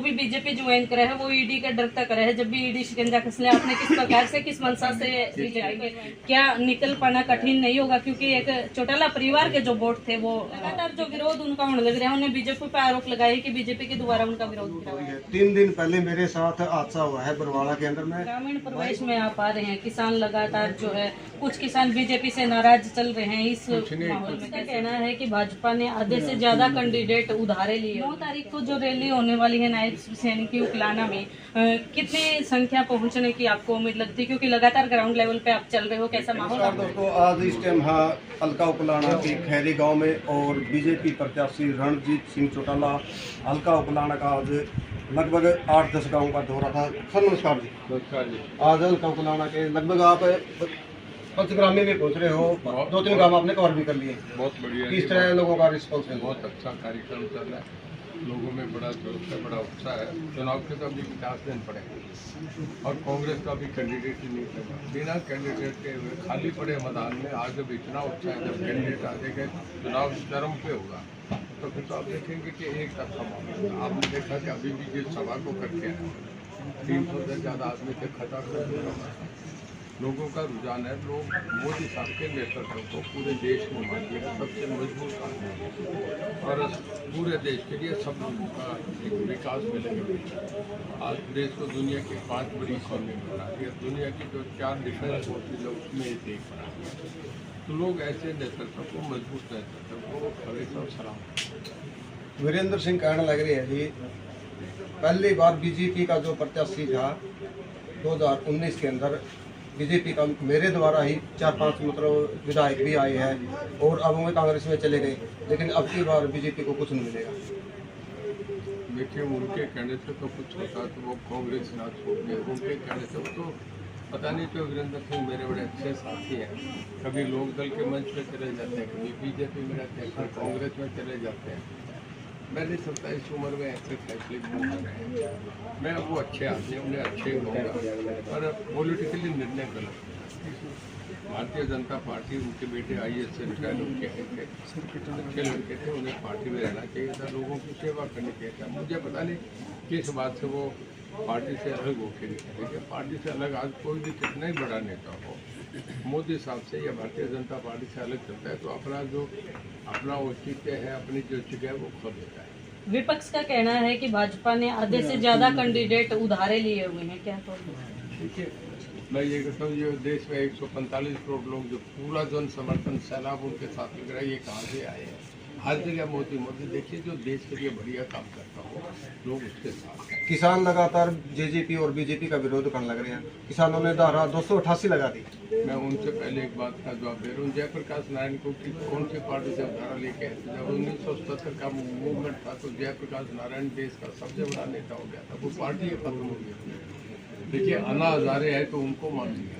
भी BJP join करे है वो ईडी का डरता करे है। जब भी ईडी शिकंजा कस ले, आपने किस प्रकार से किस मंशा से ये आएंगे, क्या निकल पाना कठिन नहीं होगा? क्योंकि एक चौटाला परिवार के जो वोट थे वो लगातार जो विरोध उनका होने लग रहा है, उन्हें बीजेपी पे आरोप लगाया कि बीजेपी के द्वारा उनका विरोध किया है। 3 दिन पहले मेरे साथ हादसा हुआ है बरवाड़ा के अंदर में। ग्रामीण प्रवेश में आप आ रहे हैं, किसान लगातार जो है कुछ किसान बीजेपी से नाराज चल रहे हैं। इस माहौल में क्या कहना है कि भाजपा ने आधे से ज्यादा कैंडिडेट उधारे लिए? 9 तारीख को जो रैली होने वाली है नायब सैनिक की उकलाना में, कितनी संख्या पहुंचने की आपको उम्मीद लगती है? क्योंकि लगातार ग्राउंड लेवल पे आप चल रहे हो, कैसा माहौल? दोस्तों, आज इस टाइम हल्का उकलाना के खैरी गांव में और बीजेपी प्रत्याशी रणजीत सिंह चौटाला हल्का उकलाना का आज लगभग 8-10 गाँव का दौरा था। सर नमस्कार जी। नमस्कार जी। आज हल्का उकलाना के लगभग आप पंचग्रामी में पहुंच रहे हो, 2-3 गाँव आपने कवर भी कर लिए। बहुत बढ़िया। किस तरह लोगों का रिस्पॉन्स है? बहुत अच्छा कार्यक्रम चल रहा है, लोगों में बड़ा जोश है, बड़ा उत्साह है। चुनाव के तो अभी 50 दिन पड़े और कांग्रेस का भी कैंडिडेट ही नहीं लगा। बिना कैंडिडेट के खाली पड़े मैदान में आज जब इतना उत्साह है, जब कैंडिडेट आ जाएगा चुनाव चरम पे होगा, तो फिर तो आप देखेंगे कि एक तरफा मामला। आपने देखा कि अभी भी जिस सभा को करके आए 300 से ज़्यादा आदमी के खता कर लोगों का रुझान है। लोग मोदी साहब के नेतृत्व को पूरे देश में मानिए सबसे मजबूत आदमी है और पूरे देश के लिए सब का एक विकास मिलेगा। आज देश को दुनिया की 5 बड़ी इकॉनमी बना दी है, दुनिया की जो 4 डिफेंस फोर्सेज है उसमें एक बना दिया। तो लोग ऐसे नेतृत्व को, मजबूत नेतृत्व को हमेशा सलाम। वीरेंद्र सिंह कहने लग रही है जी, पहली बार बीजेपी का जो प्रत्याशी था 2019 के अंदर बीजेपी का मेरे द्वारा ही 4-5 मतलब विधायक भी आए हैं और अब वो कांग्रेस में चले गए, लेकिन अब की बार बीजेपी को कुछ नहीं मिलेगा। देखिए, उनके कहने से तो कुछ होता तो वो कांग्रेस ना छोड़ दे। उनके कहने से तो पता नहीं क्यों वीरेंद्र सिंह मेरे बड़े अच्छे साथी हैं। कभी लोक दल के मंच पे चले जाते हैं, कभी बीजेपी में रहते हैं, कभी कांग्रेस में चले जाते हैं। मैं नहीं सकता इस उम्र में ऐसे फैसले क्यों कर रहे हैं। मैं वो अच्छे आदमी उन्हें अच्छे कहूँगा, पर पॉलिटिकली निर्णय गलत है। भारतीय जनता पार्टी, उनके बेटे IAS से रिटायर होके आए थे, अच्छे लड़के थे, उन्हें पार्टी में रहना चाहिए था, लोगों की सेवा करनी चाहिए था। मुझे पता नहीं किस बात से वो पार्टी से अलग होके निकले। पार्टी से अलग आज कोई भी कितना ही बड़ा नेता हो, मोदी साहब से या भारतीय जनता पार्टी से अलग चलता है तो अपना औचित्य है, अपनी जो जगह है वो खो देता है। विपक्ष का कहना है कि भाजपा ने आधे से ज्यादा कैंडिडेट उधारे लिए हुए हैं, क्या तो? देखिए, मैं ये कहता हूँ, ये देश में 145 करोड़ लोग जो पूरा जन समर्थन सैलाब उनके साथ लग रहा है, ये कहाँ से आए हैं? हर जगह मोदी मोदी। देखिए, जो देश के लिए बढ़िया काम करता हो लोग उसके साथ हैं। किसान लगातार जेजेपी और बीजेपी का विरोध करने लग रहे हैं। किसानों ने धारा 288 लगा दी। मैं उनसे पहले एक बात का जवाब दे रहा हूँ। जयप्रकाश नारायण को कौन सी पार्टी से धारा लेके आए थे? जब 1977 का मूवमेंट था तो जयप्रकाश नारायण देश का सबसे बड़ा नेता हो गया था, वो पार्टी खत्म हो गई। देखिए, अन्ना हजारे है तो उनको मान लिया।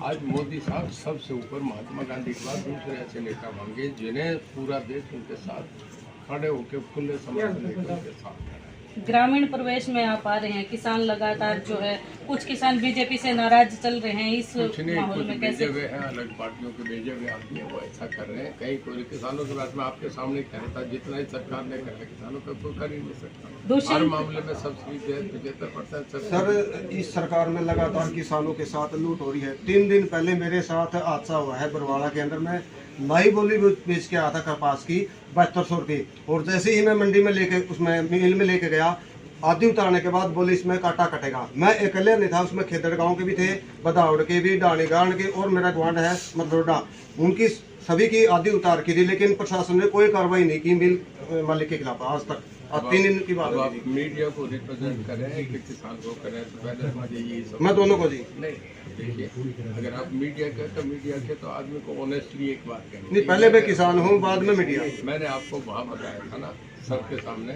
आज मोदी साहब सबसे ऊपर, महात्मा गांधी के बाद दूसरे ऐसे नेता मांगे जिन्हें पूरा देश उनके साथ खड़े होकर खुले समर्थन लेकर उनके साथ खड़ा है। ग्रामीण प्रवेश में आप आ रहे हैं, किसान लगातार जो है कुछ किसान बीजेपी से नाराज चल रहे हैं। इस कुछ नहीं, माहौल कुछ में भेजे कैसे? हुए हैं, अलग पार्टियों के भेजे हुए आदमी है वो ऐसा कर रहे हैं। कहीं कोई किसानों के बात में आपके सामने कह रहा था, जितना ही सरकार ने कर किसानों का कोई कर ही नहीं सकता। हर मामले में सब्सिडी 75% सर, इस सरकार में लगातार किसानों के साथ लूट हो रही है। 3 दिन पहले मेरे साथ हादसा हुआ है बरवाड़ा के अंदर में। माई बोली बेच के आया था कपास की 7200 रुपये, और जैसे ही मैं मंडी में लेके उसमें मिल में लेके गया, आधी उतारने के बाद बोली इसमें काटा कटेगा। मैं अकेले नहीं था, उसमें खेदड़ गांव के भी थे, बदावड़ के भी, डाणी गांड के, और मेरा ग्वांड है मदरोडा, उनकी सभी की आधी उतार की थी, लेकिन प्रशासन ने कोई कार्रवाई नहीं की मिल मालिक के खिलाफ आज तक। अब 3 दिन की बात आप मीडिया को रिप्रेजेंट कर रहे हैं कि किसान को कर रहे हैं, तो पहले मुझे ये सब मैं दोनों को जी नहीं। देखिए, अगर आप मीडिया के तो मीडिया के तो आदमी को ऑनेस्टली एक बात कहें। नहीं, पहले मैं किसान हूँ, बाद में मीडिया। मैंने आपको वहाँ बताया था ना सबके सामने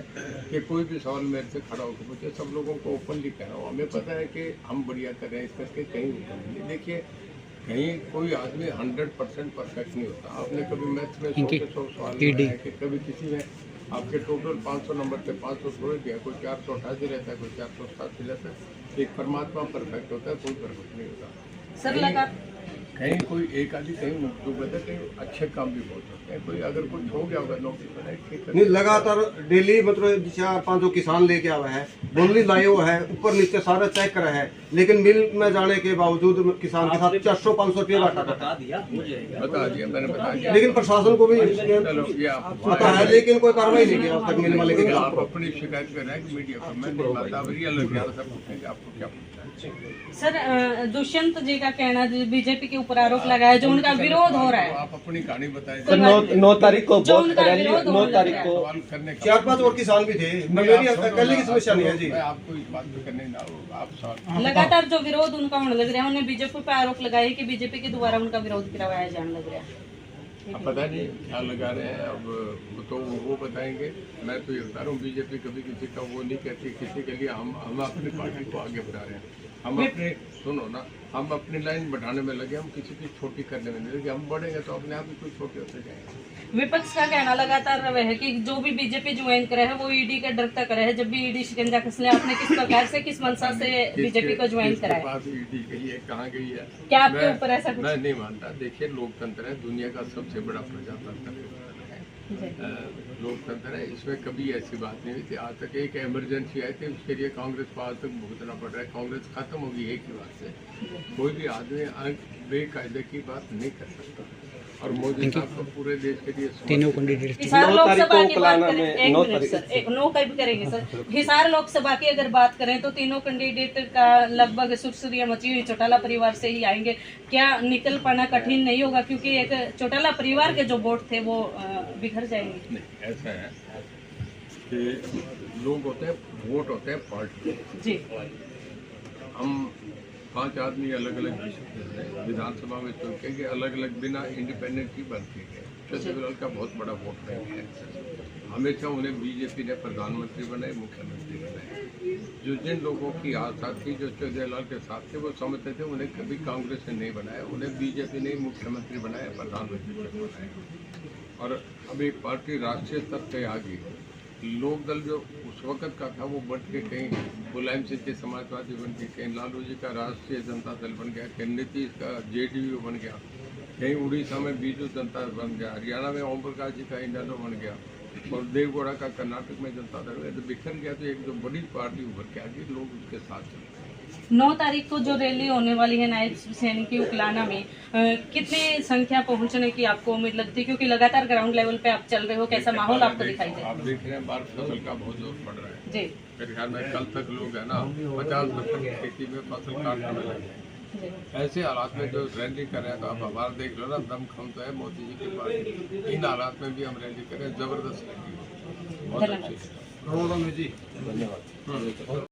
कि कोई भी सवाल मेरे से खड़ा होकर पूछे, सब लोगों को ओपनली कह रहा हूँ। हमें पता है कि हम बढ़िया कर रहे हैं, इस करके कहीं नहीं। देखिए, कहीं कोई आदमी 100% परफेक्ट नहीं होता। आपने कभी मैथ्स में 100 के 100 सवाल बनाया कि कभी किसी में आपके टोटल 500 नंबर पे 500 थोड़े दिया, कोई 488 रहता है, कोई 487 रहता है। एक परमात्मा परफेक्ट होता है, कोई परफेक्ट नहीं होता। सर, कहीं कोई एक आदि कहीं जो कहते कहीं अच्छे काम भी बहुत होते हैं, कोई अगर कुछ हो गया होगा नौकरी बनाए ठीक है। नहीं लगातार डेली मतलब 4-5 जो किसान लेके आवा है बोली लाए हुआ है, ऊपर नीचे सारा चेक करा है, लेकिन मिल में जाने के बावजूद किसान के साथ 400-500 रुपये घाटा था। बता दिया मैंने बता दिया, लेकिन प्रशासन को भी चलो ये आप पता है, लेकिन कोई कार्रवाई नहीं की अब तक मिल वाले के खिलाफ। आप अपनी शिकायत कर रहे हैं कि मीडिया पर मैं नहीं मानता, अब रियल लग गया सब पूछेंगे आपको क्या पूछना है। सर दुष्यंत जी का कहना बीजेपी के ऊपर आरोप लगाया जो उनका विरोध हो रहा है। आप अपनी कहानी बताएं। तो 9 तारीख को जो बहुत उनका रैली, विरोध 9 तारीख को सवाल करने का 4-5 और किसान भी थे, मेरी अकेले की समस्या नहीं है जी। मैं आपको इस बात पे करने ना हो, आप सवाल लगातार जो विरोध उनका होने लग रहा है, उन्हें बीजेपी पे आरोप लगाया कि बीजेपी के द्वारा उनका विरोध करवाया जाने लग रहा है। अब पता नहीं क्या लगा रहे हैं, अब तो वो बताएंगे। मैं तो ये बता रहा हूँ बीजेपी कभी किसी का वो नहीं कहती, किसी के लिए हम अपनी पार्टी को आगे बढ़ा रहे हैं। हम अपने सुनो ना, हम अपनी लाइन बढ़ाने में लगे, हम किसी की छोटी करने में नहीं लगे। हम बढ़ेंगे तो अपने आप ही कोई छोटे होते जाएंगे। विपक्ष का कहना लगातार वह है कि जो भी बीजेपी ज्वाइन करे है वो ईडी का डर तक है। जब भी ईडी शिकंजा कस ले, आपने किस प्रकार से किस मंशा से बीजेपी को ज्वाइन कराया? पास ईडी गई है, कहाँ गई है? क्या आपके ऊपर ऐसा कुछ? मैं नहीं मानता। देखिए लोकतंत्र है, दुनिया का सबसे बड़ा प्रजातंत्र है, लोकतंत्र है, इसमें कभी ऐसी बात नहीं हुई थी। आज तक एक इमरजेंसी आई थी, उसके लिए कांग्रेस को आज तक भुगतना पड़ रहा है। कांग्रेस खत्म होगी एक ही बात से, कोई भी आदमी बेकायदे की बात नहीं कर सकता। और मोदी साहब को पूरे देश के लिए तीनों कैंडिडेट हिसार 9 तारीख लोकसभा को की बात कलाना करें, में एक 9 मिनट तारीख सर, एक नो कभी करेंगे सर। हिसार लोकसभा की अगर बात करें तो तीनों कैंडिडेट का लगभग सुरसुरिया मची हुई चौटाला परिवार से ही आएंगे। क्या निकल पाना कठिन नहीं होगा, क्योंकि एक चौटाला परिवार के जो वोट थे वो बिखर जाएंगे? नहीं, ऐसा है कि लोग होते हैं, वोट होते हैं पार्टी जी। हम 5 आदमी अलग अलग विधानसभा में चुन के अलग अलग बिना इंडिपेंडेंट ही बनते गए। छत्तीसगढ़ का बहुत बड़ा वोट बैंक है। हमेशा उन्हें बीजेपी ने प्रधानमंत्री बनाए, मुख्यमंत्री बनाए। जो जिन लोगों की आस्था थी, जो जवाहरलाल के साथ थे, वो समझते थे उन्हें कभी कांग्रेस ने नहीं बनाया, उन्हें बीजेपी ने मुख्यमंत्री बनाया, प्रधानमंत्री बनाया। और अब एक पार्टी राष्ट्रीय स्तर पे आ गई। लोकदल जो उस वक्त का था वो बढ़ के कहीं मुलायम सिंह के समाजवादी बन गए, कहीं लालू जी का राष्ट्रीय जनता दल बन गया, कहीं नीतीश का जेडीयू बन गया, कहीं उड़ीसा में बीजू जनता बन गया, हरियाणा में ओम प्रकाश जी का इंडियानो बन गया, और देवगौड़ा का कर्नाटक में जनता दल है। तो बिखर गया, तो एक जो बड़ी पार्टी उभर के आ गई, लोग उसके साथ चल रहे हैं। 9 तारीख को जो रैली होने वाली है नायब सैनिक की उकलाना में, कितनी संख्या पहुंचने की आपको उम्मीद लगती है, क्योंकि लगातार ग्राउंड लेवल पे आप चल रहे हो, कैसा माहौल आपको दिखाई दे? आप देख रहे हैं बार फसल का बहुत जोर पड़ रहा है जी। मेरे ख्याल में कल तक लोग है ना 50% की खेती में फसल काटने में लगे हैं। ऐसे हालात में जो रैली कर रहे हैं, तो आप हमारा देख लो ना, दमखम तो है मोदी जी के पास। इन हालात में भी हम रैली करें, जबरदस्त रैली, बहुत अच्छी। जी धन्यवाद।